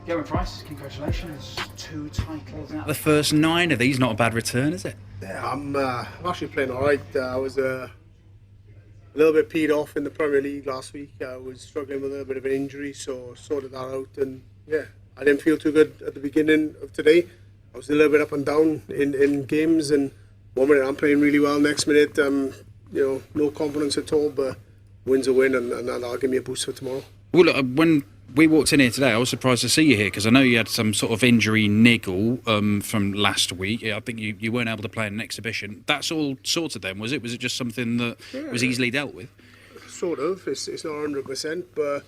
Gerwyn, congratulations, 2 titles out. The first 9 of these, not a bad return, is it? Yeah, I'm actually playing all right. I was a little bit peed off in the Premier League last week. I was struggling with a little bit of an injury, so sorted that out. And yeah, I didn't feel too good at the beginning of today. I was a little bit up and down in games, and 1 minute I'm playing really well, next minute no confidence at all. But win's a win, and that'll give me a boost for tomorrow. Well, look, when we walked in here today, I was surprised to see you here because I know you had some sort of injury niggle from last week. I think you weren't able to play in an exhibition. That's all sorted then, was it? Was it just something that was easily dealt with? Sort of. It's not 100%, but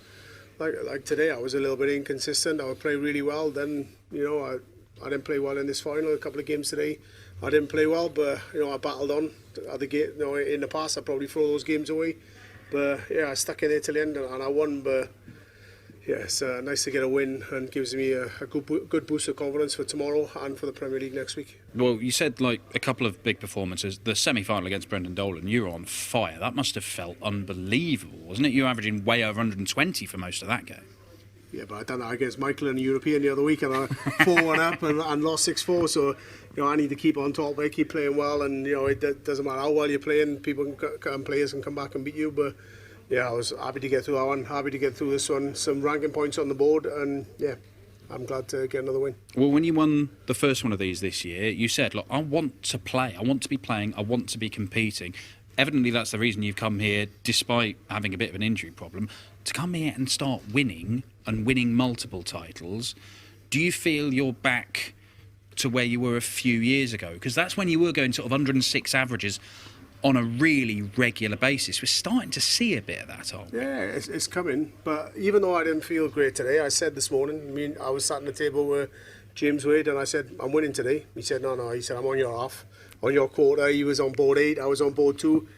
like today, I was a little bit inconsistent. I would play really well. Then I didn't play well in this final. A couple of games today, I didn't play well, but I battled on. In the past, I'd probably throw those games away. But yeah, I stuck in there till the end and I won. But yeah, it's nice to get a win and gives me a good boost of confidence for tomorrow and for the Premier League next week. Well, you said like a couple of big performances. The semi-final against Brendan Dolan, you were on fire. That must have felt unbelievable, wasn't it? You were averaging way over 120 for most of that game. Yeah, but I done that against Michael in the European the other week, and I 4-1 up and lost 6-4. So I need to keep on top. I keep playing well, and it doesn't matter how well you're playing. Players can come back and beat you. But yeah, I was happy to get through that one. Happy to get through this one. Some ranking points on the board, and yeah, I'm glad to get another win. Well, when you won the first one of these this year, you said, "Look, I want to play. I want to be playing. I want to be competing." Evidently, that's the reason you've come here, despite having a bit of an injury problem, to come here and start winning and winning multiple titles. Do you feel you're back to where you were a few years ago? Because that's when you were going sort of 106 averages on a really regular basis. We're starting to see a bit of that, aren't we? Yeah, it's coming. But even though I didn't feel great today, I said this morning, I was sat at the table with James Wade and I said, I'm winning today. He said, no. He said, I'm on your half. On your quarter, he was on board 8, I was on board 2.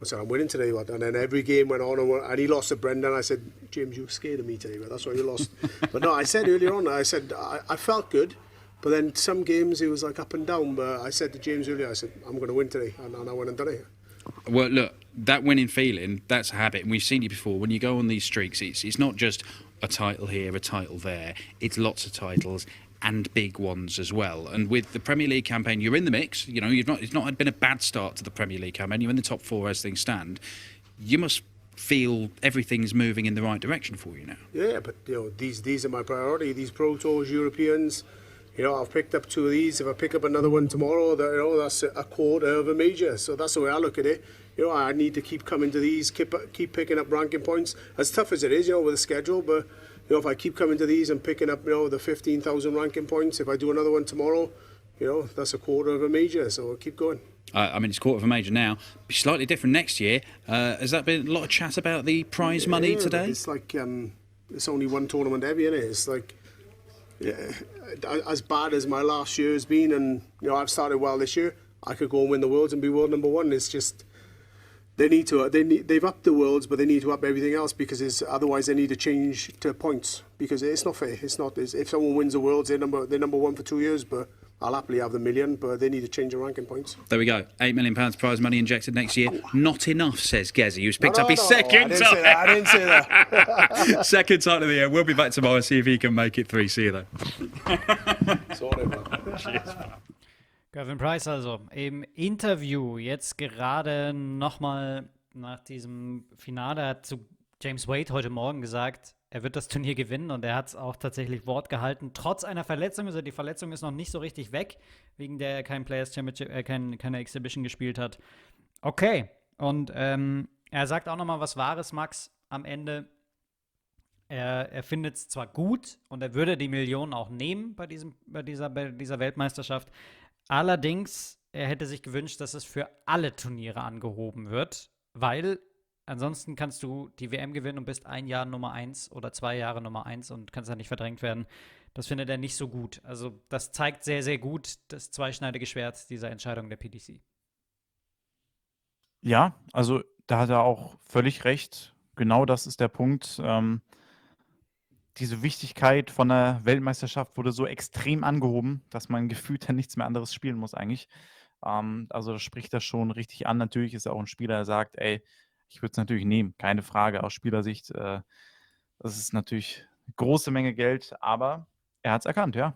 I said, I'm winning today. And then every game went on and he lost to Brendan. I said, James, you were scared of me today, but that's why you lost. But no, I said earlier on, I said, I felt good. But then some games it was like up and down. But I said to James earlier, I said, I'm going to win today. And I went and done it. Well, look, that winning feeling, that's a habit. And we've seen it before. When you go on these streaks, it's not just a title here, a title there. It's lots of titles and big ones as well. And with the Premier League campaign, you're in the mix. It's not been a bad start to the Premier League campaign. You're in the top 4 as things stand. You must feel everything's moving in the right direction for you now. Yeah, but these are my priority. These Pro Tours, Europeans. I've picked up 2 of these. If I pick up another one tomorrow, that's a quarter of a major. So that's the way I look at it. I need to keep coming to these, keep picking up ranking points. As tough as it is, with the schedule, but if I keep coming to these and picking up, the 15,000 ranking points, if I do another one tomorrow, that's a quarter of a major. So I'll keep going. It's a quarter of a major now. Be slightly different next year. Has that been a lot of chat about the prize money today? It's like it's only one tournament every, isn't it? It's like as bad as my last year has been, and I've started well this year. I could go and win the Worlds and be world number 1. It's just they've upped the Worlds, but they need to up everything else because otherwise they need to change to points because it's not fair. It's not. If someone wins the Worlds, they're number 1 for 2 years, but I'll happily have the million, but they need to change the ranking points. There we go. £8 million prize money injected next year. Not enough, says Gezi, who's picked up his second title. I didn't say that. Second title of the year. We'll be back tomorrow and see if he can make it 3. See you then. Sorry, man. Cheers. Gerwyn Price also im Interview jetzt gerade nochmal nach diesem Finale hat zu James Wade heute Morgen gesagt, er wird das Turnier gewinnen und er hat es auch tatsächlich Wort gehalten, trotz einer Verletzung. Also die Verletzung ist noch nicht so richtig weg, wegen der er kein Players Championship, keine Exhibition gespielt hat. Okay, und er sagt auch nochmal was Wahres, Max, am Ende. Er findet es zwar gut und er würde die Millionen auch nehmen bei dieser Weltmeisterschaft, allerdings, er hätte sich gewünscht, dass es für alle Turniere angehoben wird, weil ansonsten kannst du die WM gewinnen und bist 1 Jahr Nummer 1 oder 2 Jahre Nummer 1 und kannst dann nicht verdrängt werden. Das findet er nicht so gut. Also das zeigt sehr, sehr gut das zweischneidige Schwert dieser Entscheidung der PDC. Ja, also da hat er auch völlig recht. Genau das ist der Punkt. Diese Wichtigkeit von der Weltmeisterschaft wurde so extrem angehoben, dass man gefühlt dann nichts mehr anderes spielen muss eigentlich. Also das spricht das schon richtig an. Natürlich ist er auch ein Spieler, der sagt, ey, ich würde es natürlich nehmen, keine Frage. Aus Spielersicht, das ist natürlich eine große Menge Geld, aber Er hat es erkannt, ja.